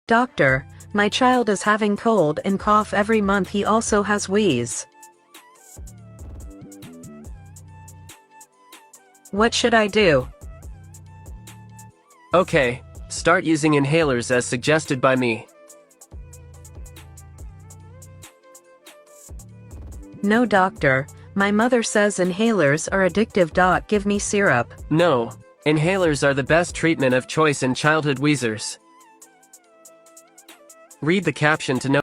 Doctor, my child is having cold and cough every month. He also has wheeze. What should I do? Okay, start using inhalers as suggested by me. No, doctor, my mother says inhalers are addictive. Give me syrup. No, inhalers are the best treatment of choice in childhood wheezers. Read the caption to know.